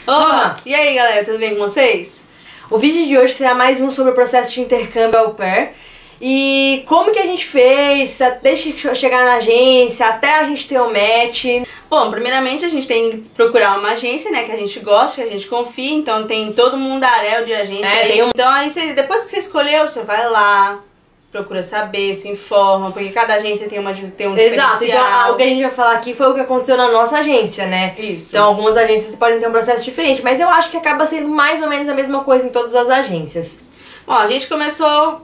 Olá! E aí, galera, tudo bem com vocês? O vídeo de hoje será mais um sobre o processo de intercâmbio au pair e como que a gente fez, desde chegar na agência até a gente ter o match. Bom, primeiramente a gente tem que procurar uma agência, né, que a gente gosta, que a gente confia, então tem todo mundo mundaréu de agência. Então aí depois que você escolheu, você vai lá, procura saber, se informa, porque cada agência tem um diferencial. Exato, então o que a gente vai falar aqui foi o que aconteceu na nossa agência, né? Isso. Então algumas agências podem ter um processo diferente, mas eu acho que acaba sendo mais ou menos a mesma coisa em todas as agências. Bom, a gente começou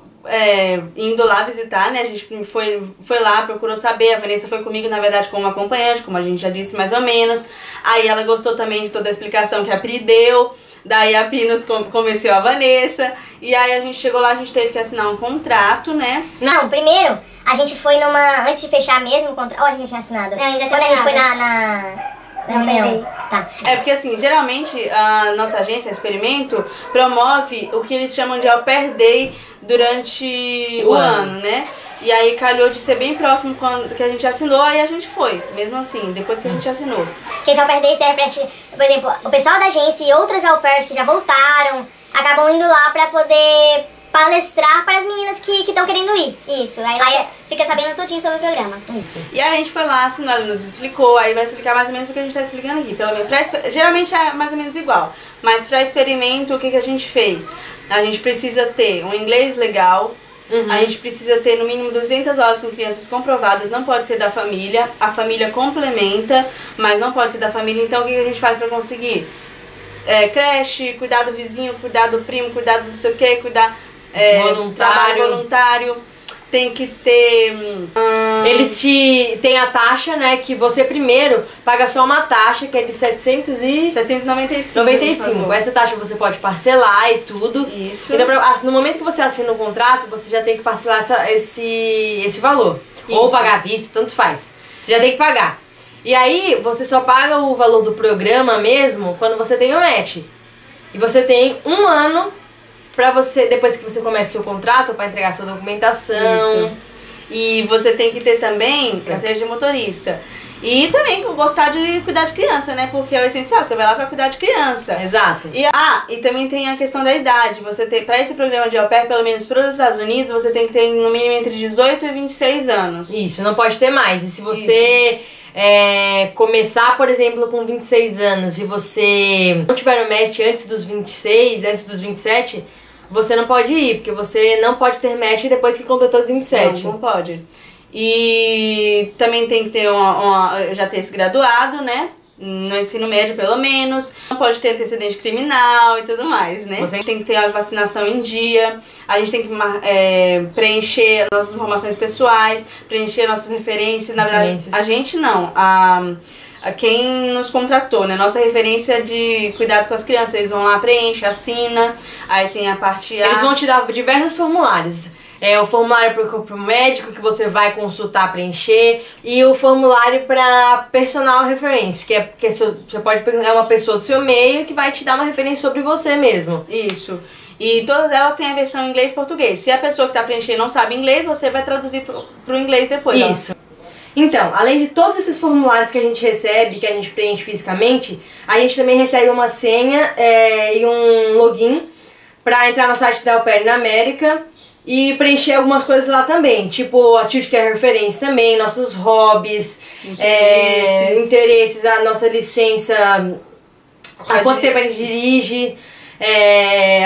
indo lá visitar, né? A gente foi lá, procurou saber. A Vanessa foi comigo, na verdade, como acompanhante, como a gente já disse mais ou menos. Aí ela gostou também de toda a explicação que a Pri deu. Daí a Pri nos convenceu a Vanessa. E aí a gente chegou lá, a gente teve que assinar um contrato, né? Não, primeiro a gente foi numa... Antes de fechar mesmo o contrato... Ou a gente tinha assinado? Não, a gente já tinha assinado. Quando a gente foi na reunião. Tá. É porque assim, geralmente a nossa agência, a Experimento, promove o que eles chamam de Au Pair Day durante o ano, né? E aí calhou de ser bem próximo quando que a gente assinou, aí a gente foi, mesmo assim, depois que a gente assinou. Porque esse Au Pair Day serve pra, por exemplo, o pessoal da agência e outras au pairs que já voltaram, acabam indo lá pra poder palestrar para as meninas que estão querendo ir. Isso, aí fica sabendo tudinho sobre o programa. Isso. E aí a gente foi lá, assinou, ela nos explicou, aí vai explicar mais ou menos o que a gente tá explicando aqui. Geralmente é mais ou menos igual, mas pra experimento, o que a gente fez? A gente precisa ter um inglês legal, a gente precisa ter no mínimo 200 horas com crianças comprovadas, não pode ser da família, a família complementa, mas não pode ser da família, então o que a gente faz pra conseguir? Creche, cuidar do vizinho, cuidar do primo, cuidar do não sei o que, cuidar... trabalho voluntário, tem que ter... Eles têm a taxa, né, que você primeiro paga só uma taxa que é de 795. Essa taxa você pode parcelar e tudo. Isso. Então, no momento que você assina o contrato, você já tem que parcelar esse valor. Isso. Ou pagar à vista, tanto faz. Você já tem que pagar. E aí, você só paga o valor do programa mesmo quando você tem o match. E você tem um ano pra você, depois que você começa o seu contrato, pra entregar sua documentação. Isso. E você tem que ter também carteira de motorista. E também gostar de cuidar de criança, né? Porque é o essencial, você vai lá pra cuidar de criança. Exato. E também tem a questão da idade. Você tem, pra esse programa de au pair, pelo menos para os Estados Unidos, você tem que ter no mínimo entre 18 e 26 anos. Isso, não pode ter mais. E se você... começar, por exemplo, com 26 anos e você não tiver o match antes dos 26, antes dos 27, você não pode ir, porque você não pode ter match depois que completou os 27. Não pode. E também tem que ter já ter se graduado, né? No ensino médio, pelo menos. Não pode ter antecedente criminal e tudo mais, né? Você tem que ter a vacinação em dia. A gente tem que preencher nossas informações pessoais, preencher nossas referências. Na verdade, a gente não. A quem nos contratou, né? Nossa referência de cuidado com as crianças. Eles vão lá, preenche, assina. Aí tem a parte A. Eles vão te dar diversos formulários. O formulário para o médico que você vai consultar, preencher, e o formulário para personal reference, que você pode pegar uma pessoa do seu meio que vai te dar uma referência sobre você mesmo. Isso. E todas elas têm a versão em inglês e português. Se a pessoa que está preenchendo não sabe inglês, você vai traduzir pro inglês depois. Isso. Então, além de todos esses formulários que a gente recebe, que a gente preenche fisicamente, a gente também recebe uma senha e um login para entrar no site da Au Pair na América e preencher algumas coisas lá também, tipo a Tilt Care Referência também, nossos hobbies, interesses, a nossa licença, há quanto tempo a gente dirige,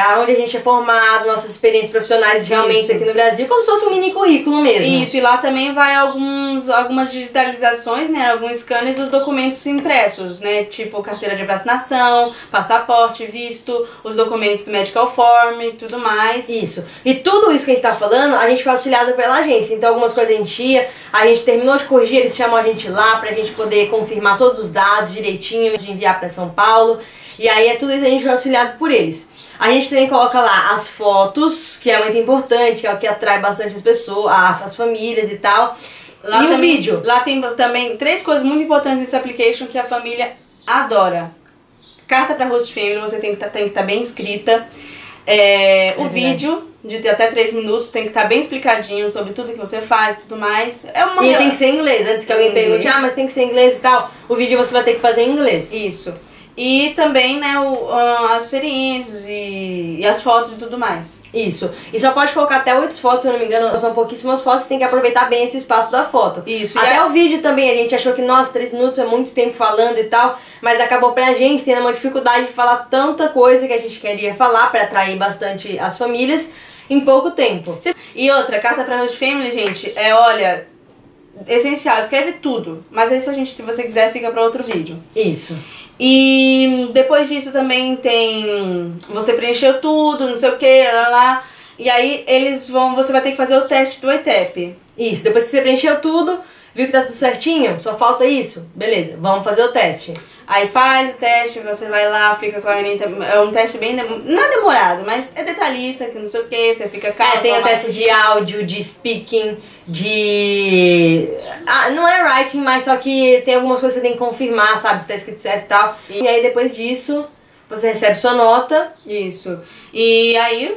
aonde a gente é formado, nossas experiências profissionais realmente aqui no Brasil, como se fosse um mini currículo mesmo. Isso, e lá também vai algumas digitalizações, né, alguns scanners dos documentos impressos, né, tipo carteira de vacinação, passaporte, visto, os documentos do medical form e tudo mais. Isso, e tudo isso que a gente tá falando, a gente foi auxiliado pela agência, então algumas coisas a gente terminou de corrigir, eles chamam a gente lá pra gente poder confirmar todos os dados direitinho, de enviar pra São Paulo. E aí tudo isso a gente foi auxiliado por eles. A gente também coloca lá as fotos, que é muito importante, que é o que atrai bastante as pessoas, as famílias e tal. Lá e também, o vídeo. Lá tem também 3 coisas muito importantes nesse application que a família adora. Carta para host family, você tem que estar bem escrita. O vídeo, de ter até 3 minutos, tem que estar bem explicadinho sobre tudo que você faz e tudo mais. E tem que ser em inglês, antes que alguém pergunte, mas tem que ser em inglês e tal. O vídeo você vai ter que fazer em inglês. Isso. E também, né, as experiências e as fotos e tudo mais. Isso. E só pode colocar até 8 fotos, se eu não me engano, são pouquíssimas fotos, você tem que aproveitar bem esse espaço da foto. Isso. Até o vídeo também, a gente achou que, nossa, 3 minutos é muito tempo falando e tal, mas acabou pra gente tendo uma dificuldade de falar tanta coisa que a gente queria falar pra atrair bastante as famílias em pouco tempo. E outra, carta pra Host Family, gente, olha, essencial, escreve tudo. Mas isso, gente, se você quiser, fica pra outro vídeo. Isso. E depois disso também tem, você preencheu tudo, não sei o que, lá. E aí você vai ter que fazer o teste do ETEP. Isso, depois que você preencheu tudo, viu que tá tudo certinho, só falta isso, beleza, vamos fazer o teste. Aí faz o teste, você vai lá, fica com a menina, é um teste bem, não é demorado, mas é detalhista, que não sei o que, você fica calmo. Tem o teste de áudio, de speaking, de... não é writing, mas só que tem algumas coisas que você tem que confirmar, sabe, se tá escrito certo e tal. E aí depois disso, você recebe sua nota. Isso. E aí...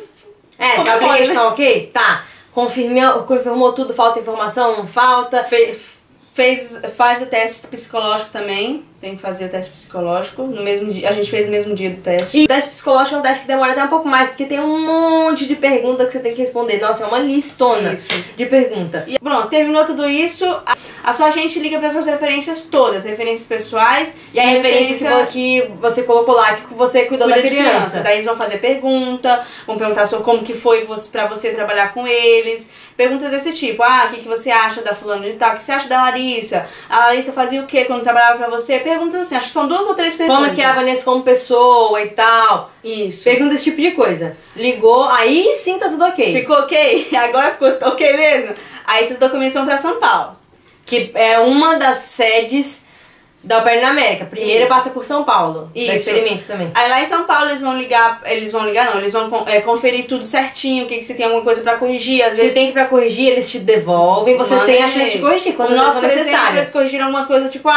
se a application tá ok? Tá. Confirmou tudo, falta informação, não falta. Faz o teste psicológico também, tem que fazer o teste psicológico no mesmo dia, a gente fez no mesmo dia do teste. E o teste psicológico é um teste que demora até um pouco mais, porque tem um monte de perguntas que você tem que responder. Nossa, é uma listona de pergunta. E pronto, terminou tudo isso, a sua agente liga para as suas referências todas, referências pessoais e a referência que você colocou lá, que você cuidou da criança. Daí eles vão fazer pergunta, vão perguntar sobre como que foi pra você trabalhar com eles. Perguntas desse tipo, o que você acha da fulana de tal, o que você acha da Larissa? A Larissa fazia o que quando trabalhava pra você? Perguntas assim, acho que são 2 ou 3 perguntas. Como que é a Vanessa como pessoa e tal. Isso. Pergunta desse tipo de coisa. Ligou, aí sim tá tudo ok. Ficou ok? Agora ficou ok mesmo? Aí esses documentos vão pra São Paulo. Que é uma das sedes da Au Pair na América. Primeiro passa por São Paulo. Isso. Da Experimento também. Aí lá em São Paulo eles vão conferir tudo certinho, que você tem alguma coisa pra corrigir. Às vezes você tem que pra corrigir, eles te devolvem, você tem a chance de corrigir quando não for necessário. Eles corrigiram algumas coisas, tipo,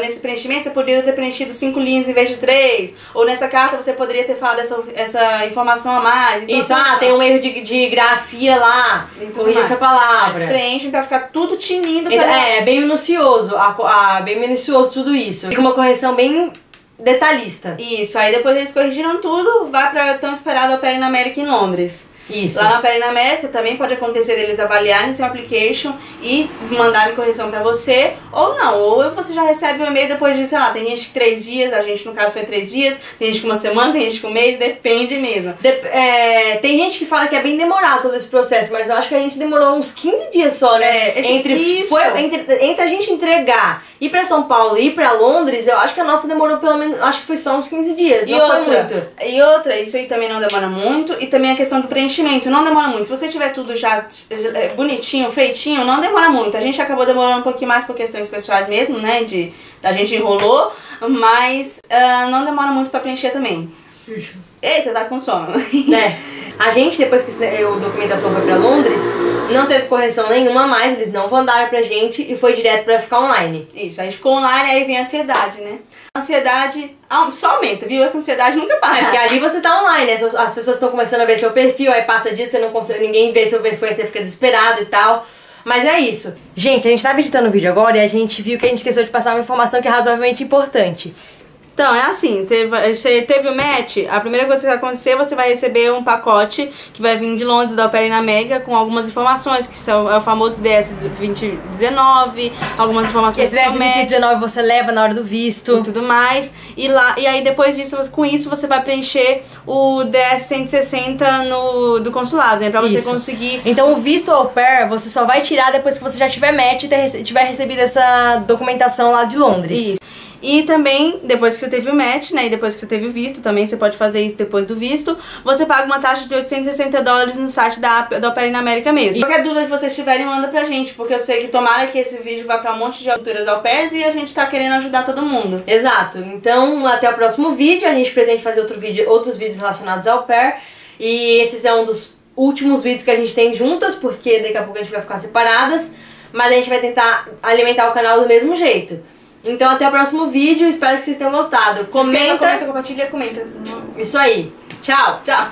nesse preenchimento você poderia ter preenchido 5 linhas em vez de 3, ou nessa carta você poderia ter falado essa informação a mais. Então, isso, tem um erro de grafia lá, corrigir essa palavra. Eles preenchem pra ficar tudo tinindo. É bem minucioso, bem minucioso tudo isso. Fica uma correção bem detalhista. Isso, aí depois eles corrigiram tudo, vai pra tão esperado Au Pair na América em Londres. Isso. Lá na Au Pair na América também pode acontecer deles avaliarem seu application e mandarem correção pra você, ou não, ou você já recebe um e-mail depois de, sei lá, tem gente que 3 dias, a gente no caso foi 3 dias, tem gente que 1 semana, tem gente que 1 mês, depende mesmo. Tem gente que fala que é bem demorado todo esse processo, mas eu acho que a gente demorou uns 15 dias só, né? Entre a gente entregar, ir pra São Paulo e ir pra Londres, eu acho que a nossa demorou pelo menos, acho que foi só uns 15 dias, não foi muito. E outra, isso aí também não demora muito, e também a questão do preenchimento não demora muito. Se você tiver tudo já bonitinho, feitinho, não demora muito. A gente acabou demorando um pouquinho mais por questões pessoais mesmo, né? A gente enrolou, mas não demora muito pra preencher também. Eita, tá com sono. A gente, depois que a documentação foi pra Londres, não teve correção nenhuma mais, eles não mandaram pra gente e foi direto pra ficar online. Isso, aí ficou online, aí vem a ansiedade, né? A ansiedade só aumenta, viu? Essa ansiedade nunca para. Porque ali você tá online, né? As pessoas estão começando a ver seu perfil, aí passa disso, você não consegue, ninguém vê seu perfil, aí você fica desesperado e tal. Mas é isso. Gente, a gente tava editando o vídeo agora e a gente viu que a gente esqueceu de passar uma informação que é razoavelmente importante. Então, é assim, você teve o match, a primeira coisa que vai acontecer, você vai receber um pacote que vai vir de Londres, da Au Pair na América, com algumas informações, que são o famoso DS-2019, algumas informações que são DS-2019 você leva na hora do visto. E tudo mais. E aí, depois disso, com isso, você vai preencher o DS-160 do consulado, né? Pra você conseguir... Então, o visto Au Pair, você só vai tirar depois que você já tiver match e tiver recebido essa documentação lá de Londres. Isso. E também, depois que você teve o match, né, e depois que você teve o visto, também você pode fazer isso depois do visto, você paga uma taxa de $860 no site da Au Pair na América mesmo. E qualquer dúvida que vocês tiverem, manda pra gente, porque eu sei que tomara que esse vídeo vá pra um monte de culturas au pairs e a gente tá querendo ajudar todo mundo. Exato. Então, até o próximo vídeo, a gente pretende fazer outros vídeos relacionados ao au pair, e esses é um dos últimos vídeos que a gente tem juntas, porque daqui a pouco a gente vai ficar separadas, mas a gente vai tentar alimentar o canal do mesmo jeito. Então até o próximo vídeo, espero que vocês tenham gostado. Comenta, compartilha, comenta. Isso aí. Tchau. Tchau.